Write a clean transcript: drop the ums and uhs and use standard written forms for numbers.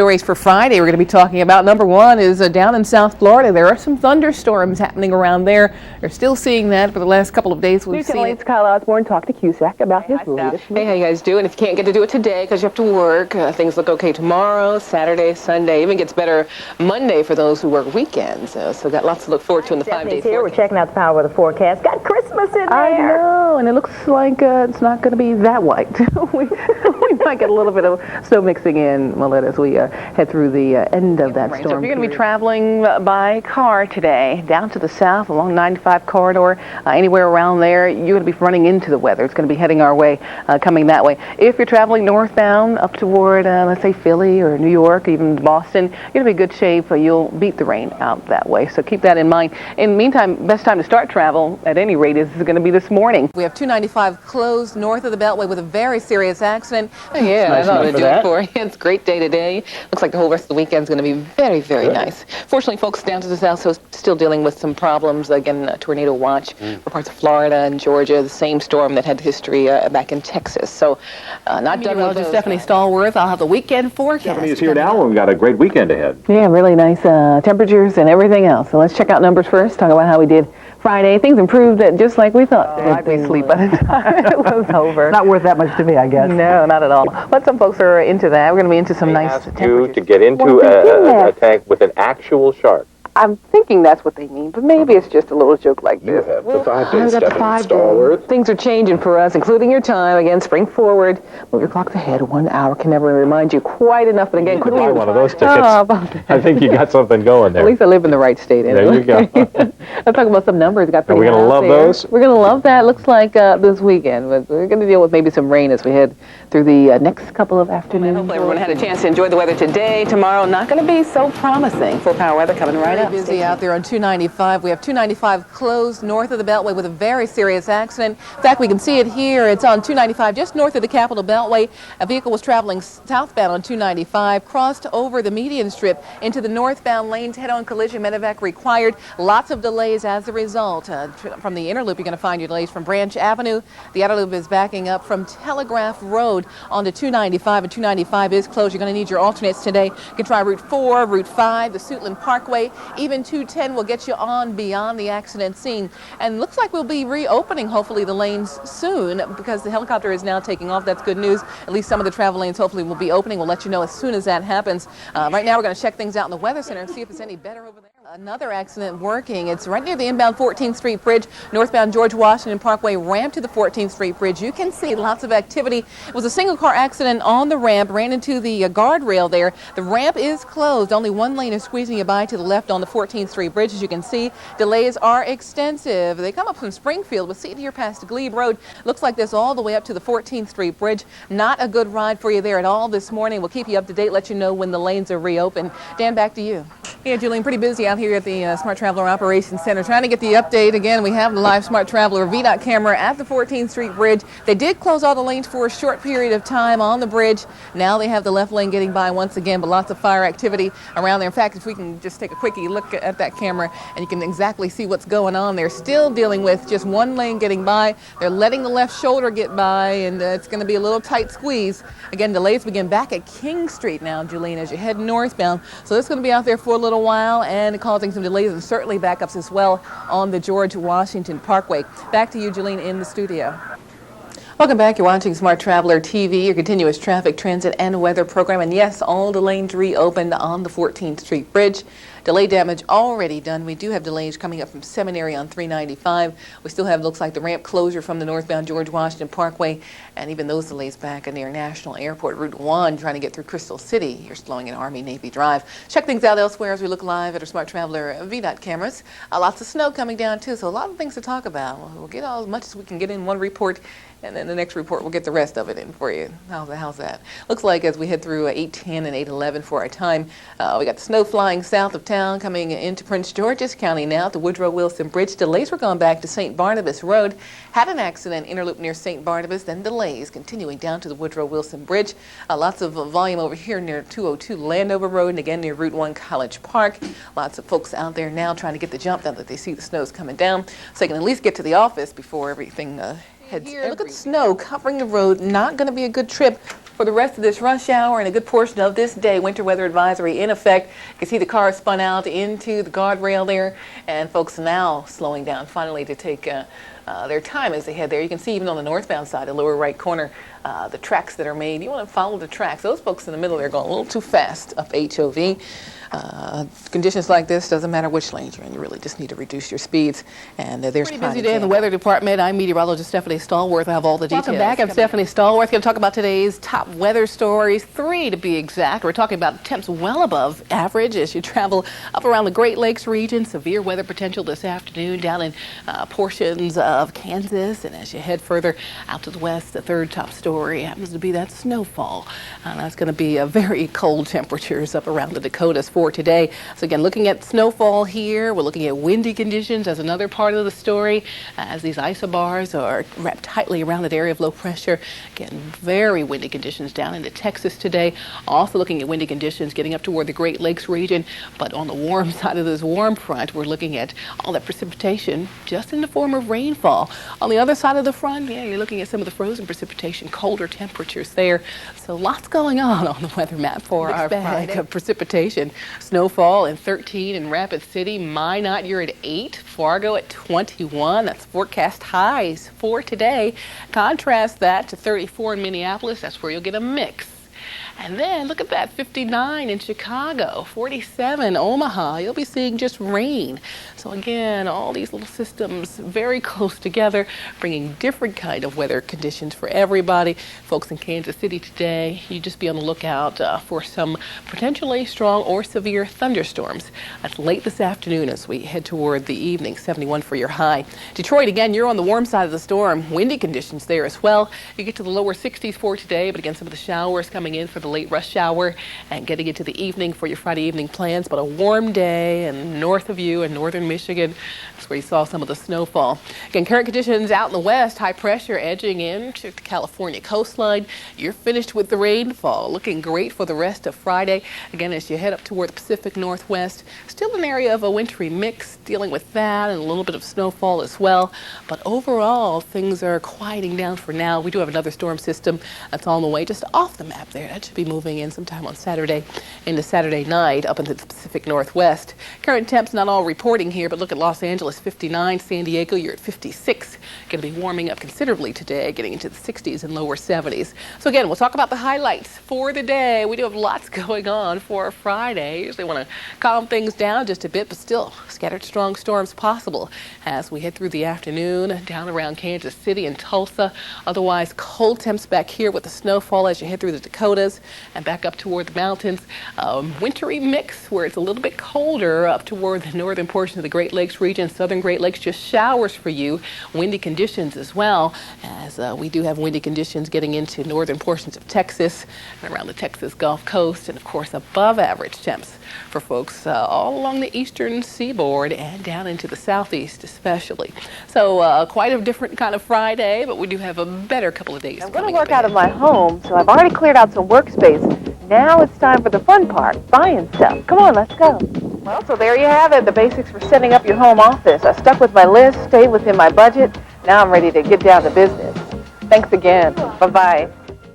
stories for Friday we're going to be talking about. Number one is down in South Florida. There are some thunderstorms happening around there. They're still seeing that for the last couple of days. We've seen it. Kyle Osborne talked to Cusack about his latest. Hey, how you guys doing? If you can't get to do it today because you have to work, things look okay tomorrow, Saturday, Sunday. Even gets better Monday for those who work weekends. So got lots to look forward to in the 5 days. Here we're checking out the power weather forecast. Got Christmas in there. I know, and it looks like it's not going to be that white. we might get a little bit of snow mixing in, Melissa, as we head through the end of that storm. So if you're going to be traveling by car today down to the south along 95 corridor, anywhere around there, you're going to be running into the weather. It's going to be heading our way, coming that way. If you're traveling northbound up toward, let's say, Philly or New York, even Boston, you're going to be in good shape. You'll beat the rain out that way. So keep that in mind. In the meantime, best time to start travel, at any rate, is going to be this morning. We have 295 closed north of the Beltway with a very serious accident. Yeah, that's all to do it for you. It's a great day today. Looks like the whole rest of the weekend is going to be very, very nice. Fortunately, folks down to the south so still dealing with some problems. Again, tornado watch for parts of Florida and Georgia, the same storm that had history back in Texas. So not done with those. Stephanie Stallworth. I'll have the weekend forecast. Stephanie is here now, and we've got a great weekend ahead. Yeah, really nice temperatures and everything else. So let's check out numbers first, talk about how we did Friday. Things improved just like we thought. I'd be asleep by the time it was over. Not worth that much to me, I guess. No, not at all. But some folks are into that. We're going to be into some nice temperatures. You to get into a tank with an actual shark. I'm thinking that's what they mean, but maybe it's just a little joke like this. You have the 5 days, Stephanie Stallworth. Things are changing for us, including your time. Again, spring forward. Move your clocks ahead. 1 hour can never remind you quite enough. But again, couldn't buy one of those tickets. I think you got something going there. At least I live in the right state. Anyway. There you go. Let's talk about some numbers. Got pretty Are we going to love those? We're going to love that. Looks like this weekend. But we're going to deal with maybe some rain as we head through the next couple of afternoons. Hopefully everyone had a chance to enjoy the weather today. Tomorrow, not going to be so promising. Full power weather coming right up. Busy out there on 295. We have 295 closed north of the Beltway with a very serious accident. In fact, we can see it here. It's on 295 just north of the Capitol Beltway. A vehicle was traveling southbound on 295, crossed over the median strip into the northbound lanes. Head-on collision, medevac required. Lots of delays as a result. From the inner loop, you're going to find your delays from Branch Avenue. The outer loop is backing up from Telegraph Road onto 295, and 295 is closed. You're going to need your alternates today. You can try Route 4, Route 5, the Suitland Parkway, even 210 will get you on beyond the accident scene. And looks like we'll be reopening, hopefully, the lanes soon because the helicopter is now taking off. That's good news. At least some of the travel lanes hopefully will be opening. We'll let you know as soon as that happens. Right now we're going to check things out in the Weather Center and see if it's any better over there. Another accident working. It's right near the inbound 14th Street Bridge, northbound George Washington Parkway ramp to the 14th Street Bridge. You can see lots of activity. It was a single car accident on the ramp, ran into the guardrail there. The ramp is closed. Only one lane is squeezing you by to the left on the 14th Street Bridge. As you can see, delays are extensive. They come up from Springfield, but see it here past Glebe Road. Looks like this all the way up to the 14th Street Bridge. Not a good ride for you there at all this morning. We'll keep you up to date, let you know when the lanes are reopened. Dan, back to you. Yeah, Julian, pretty busy out here at the Smart Traveler Operations Center trying to get the update. Again, we have the live Smart Traveler VDOT camera at the 14th Street Bridge. They did close all the lanes for a short period of time on the bridge. Now they have the left lane getting by once again, but lots of fire activity around there. In fact, if we can just take a quickie look at that camera and you can exactly see what's going on. They're still dealing with just one lane getting by. They're letting the left shoulder get by, and it's going to be a little tight squeeze. Again, delays begin back at King Street now, Julene, as you head northbound. So it's going to be out there for a little while and causing some delays and certainly backups as well on the George Washington Parkway. Back to you, Julene, in the studio. Welcome back. You're watching Smart Traveler TV, your continuous traffic, transit, and weather program. And yes, all the lanes reopened on the 14th Street Bridge. Delay damage already done. We do have delays coming up from Seminary on 395. We still have, looks like, the ramp closure from the northbound George Washington Parkway, and even those delays back near National Airport. Route 1 trying to get through Crystal City. You're slowing in Army Navy Drive. Check things out elsewhere as we look live at our Smart Traveler VDOT cameras. Lots of snow coming down too, so a lot of things to talk about. We'll get all as much as we can get in one report, and then the next report we'll get the rest of it in for you. How's that? Looks like as we head through 810 and 811 for our time, we got the snow flying south of town coming into Prince George's County now at the Woodrow Wilson Bridge. Delays were going back to St. Barnabas Road. Had an accident interloop near St. Barnabas, then delays continuing down to the Woodrow Wilson Bridge. Lots of volume over here near 202 Landover Road and again near Route 1 College Park. Lots of folks out there now trying to get the jump now that they see the snow's coming down so they can at least get to the office before everything heads. Look at the snow covering the road. Not going to be a good trip for the rest of this rush hour and a good portion of this day. Winter weather advisory in effect. You can see the cars spun out into the guardrail there, and folks now slowing down finally to take their time as they head there. You can see even on the northbound side, the lower right corner, the tracks that are made. You want to follow the tracks. Those folks in the middle, they're going a little too fast up HOV. Conditions like this, doesn't matter which lane you're in, you really just need to reduce your speeds. And there's a busy day in the weather department. I'm meteorologist Stephanie Stallworth. I have all the details. Welcome back. I'm Stephanie Stallworth. Going to talk about today's top weather stories, 3 to be exact. We're talking about temps well above average as you travel up around the Great Lakes region. Severe weather potential this afternoon down in portions of Kansas, and as you head further out to the west, the third top story happens to be that snowfall. That's going to be very cold temperatures up around the Dakotas for today. So again, looking at snowfall here, we're looking at windy conditions as another part of the story, as these isobars are wrapped tightly around that area of low pressure. Again, very windy conditions down into Texas today. Also looking at windy conditions getting up toward the Great Lakes region, but on the warm side of this warm front, we're looking at all that precipitation just in the form of rainfall. On the other side of the front, yeah, you're looking at some of the frozen precipitation, colder temperatures there. So lots going on the weather map for our Friday of precipitation. Snowfall in 13 in Rapid City, Minot you're at 8, Fargo at 21. That's forecast highs for today. Contrast that to 34 in Minneapolis. That's where you'll get a mix. And then look at that, 59 in Chicago, 47 Omaha. You'll be seeing just rain. So again, all these little systems very close together, bringing different kind of weather conditions for everybody. Folks in Kansas City today, you just be on the lookout for some potentially strong or severe thunderstorms. That's late this afternoon as we head toward the evening, 71 for your high. Detroit, again, you're on the warm side of the storm. Windy conditions there as well. You get to the lower 60s for today, but again, some of the showers coming in for the late rush hour and getting into the evening for your Friday evening plans. But a warm day and north of you in northern Michigan, that's where you saw some of the snowfall. Again, current conditions out in the west, high pressure edging in to the California coastline. You're finished with the rainfall. Looking great for the rest of Friday. Again, as you head up toward the Pacific Northwest, still an area of a wintry mix, dealing with that and a little bit of snowfall as well. But overall, things are quieting down for now. We do have another storm system that's on the way just off the map there. That should be moving in sometime on Saturday into Saturday night up into the Pacific Northwest. Current temps not all reporting here, but look at Los Angeles, 59. San Diego, you're at 56. Going to be warming up considerably today, getting into the 60s and lower 70s. So again, we'll talk about the highlights for the day. We do have lots going on for Friday. Usually want to calm things down just a bit, but still scattered strong storms possible as we head through the afternoon down around Kansas City and Tulsa. Otherwise, cold temps back here with the snowfall as you head through the Dakotas and back up toward the mountains. Wintry mix where it's a little bit colder up toward the northern portion of the Great Lakes region, southern Great Lakes, just showers for you. Windy conditions as well, as we do have windy conditions getting into northern portions of Texas and around the Texas Gulf Coast, and of course above average temps for folks all along the eastern seaboard and down into the southeast especially. So quite a different kind of Friday, but we do have a better couple of days. I'm going to work out of my home, so I've already cleared out some workspace. Now it's time for the fun part, buying stuff. Come on, let's go. Well, so there you have it, the basics for setting up your home office. I stuck with my list, stayed within my budget. Now I'm ready to get down to business. Thanks again. Bye-bye.